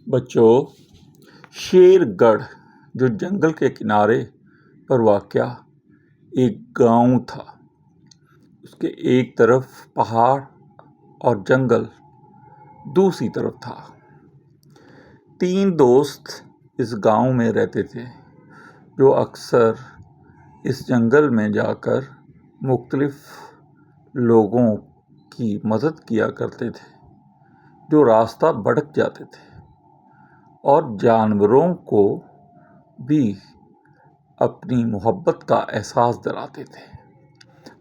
بچوں، شیر گڑھ جو جنگل کے کنارے پر واقع ایک گاؤں تھا، اس کے ایک طرف پہاڑ اور جنگل دوسری طرف تھا۔ 3 دوست اس گاؤں میں رہتے تھے جو اکثر اس جنگل میں جا کر مختلف لوگوں کی مدد کیا کرتے تھے جو راستہ بھٹک جاتے تھے، اور جانوروں کو بھی اپنی محبت کا احساس دلاتے تھے۔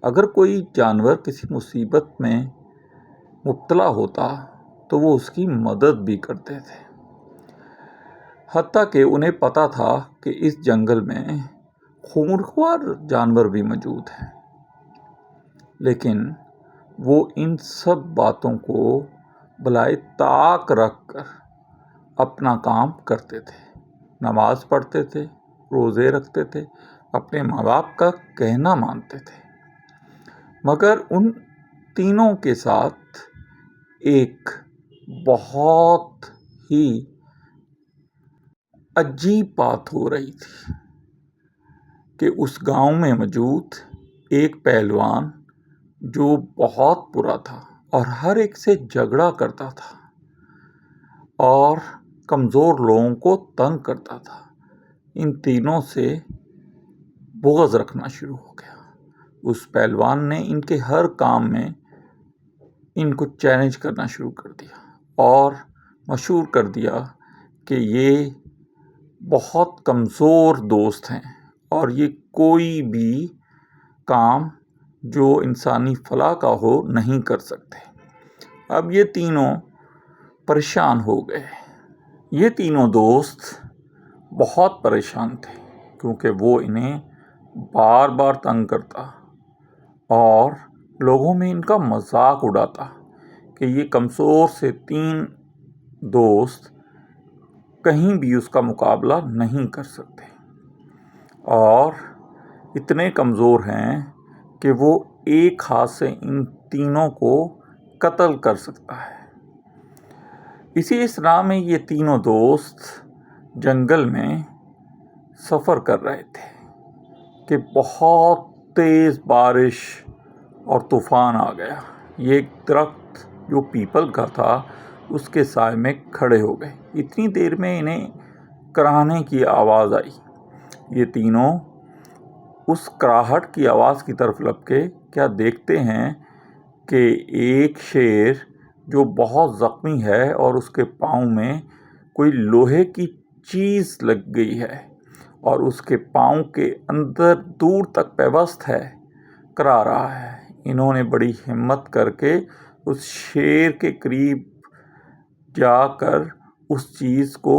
اگر کوئی جانور کسی مصیبت میں مبتلا ہوتا تو وہ اس کی مدد بھی کرتے تھے، حتیٰ کہ انہیں پتہ تھا کہ اس جنگل میں خونخوار جانور بھی موجود ہیں، لیکن وہ ان سب باتوں کو بالائے طاق رکھ کر اپنا کام کرتے تھے، نماز پڑھتے تھے، روزے رکھتے تھے، اپنے ماں باپ کا کہنا مانتے تھے۔ مگر ان تینوں کے ساتھ ایک بہت ہی عجیب بات ہو رہی تھی کہ اس گاؤں میں موجود ایک پہلوان جو بہت برا تھا اور ہر ایک سے جھگڑا کرتا تھا اور کمزور لوگوں کو تنگ کرتا تھا، ان تینوں سے بغض رکھنا شروع ہو گیا۔ اس پہلوان نے ان کے ہر کام میں ان کو چیلنج کرنا شروع کر دیا اور مشہور کر دیا کہ یہ بہت کمزور دوست ہیں اور یہ کوئی بھی کام جو انسانی فلاح کا ہو نہیں کر سکتے۔ اب یہ تینوں پریشان ہو گئے۔ یہ تینوں دوست بہت پریشان تھے کیونکہ وہ انہیں بار بار تنگ کرتا اور لوگوں میں ان کا مذاق اڑاتا کہ یہ کمزور سے 3 دوست کہیں بھی اس کا مقابلہ نہیں کر سکتے اور اتنے کمزور ہیں کہ وہ ایک ہاتھ سے ان تینوں کو قتل کر سکتا ہے۔ اسی اسنا میں یہ تینوں دوست جنگل میں سفر کر رہے تھے کہ بہت تیز بارش اور طوفان آ گیا۔ یہ ایک درخت جو پیپل کا تھا اس کے سائے میں کھڑے ہو گئے۔ اتنی دیر میں انہیں کراہنے کی آواز آئی۔ یہ تینوں اس کراہٹ کی آواز کی طرف لپکے، کیا دیکھتے ہیں کہ ایک شیر جو بہت زخمی ہے اور اس کے پاؤں میں کوئی لوہے کی چیز لگ گئی ہے اور اس کے پاؤں کے اندر دور تک پیوست ہے، کرا رہا ہے۔ انہوں نے بڑی ہمت کر کے اس شیر کے قریب جا کر اس چیز کو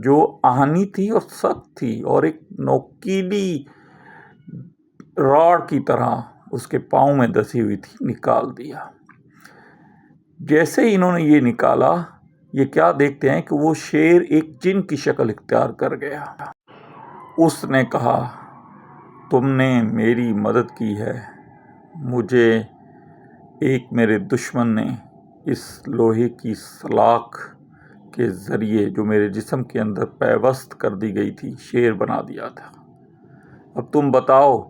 جو آہنی تھی اور سخت تھی اور ایک نوکیلی راڑ کی طرح اس کے پاؤں میں دسی ہوئی تھی، نکال دیا۔ جیسے ہی انہوں نے یہ نکالا، یہ کیا دیکھتے ہیں کہ وہ شیر ایک جن کی شکل اختیار کر گیا۔ اس نے کہا، تم نے میری مدد کی ہے، مجھے ایک میرے دشمن نے اس لوہے کی سلاخ کے ذریعے جو میرے جسم کے اندر پیوست کر دی گئی تھی شیر بنا دیا تھا۔ اب تم بتاؤ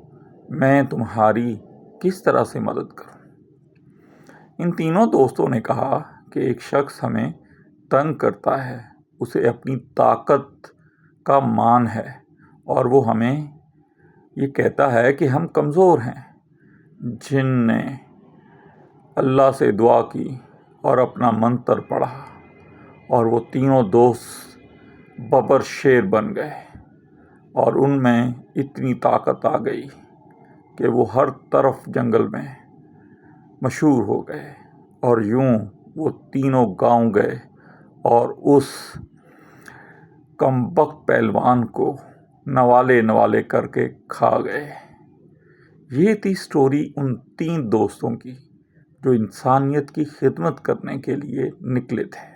میں تمہاری کس طرح سے مدد کروں؟ ان تینوں دوستوں نے کہا کہ ایک شخص ہمیں تنگ کرتا ہے، اسے اپنی طاقت کا مان ہے اور وہ ہمیں یہ کہتا ہے کہ ہم کمزور ہیں۔ جن نے اللہ سے دعا کی اور اپنا منتر پڑھا اور وہ تینوں دوست ببر شیر بن گئے اور ان میں اتنی طاقت آ گئی کہ وہ ہر طرف جنگل میں مشہور ہو گئے، اور یوں وہ تینوں گاؤں گئے اور اس کمبخت پہلوان کو نوالے کر کے کھا گئے۔ یہ تھی سٹوری ان 3 دوستوں کی جو انسانیت کی خدمت کرنے کے لیے نکلے تھے۔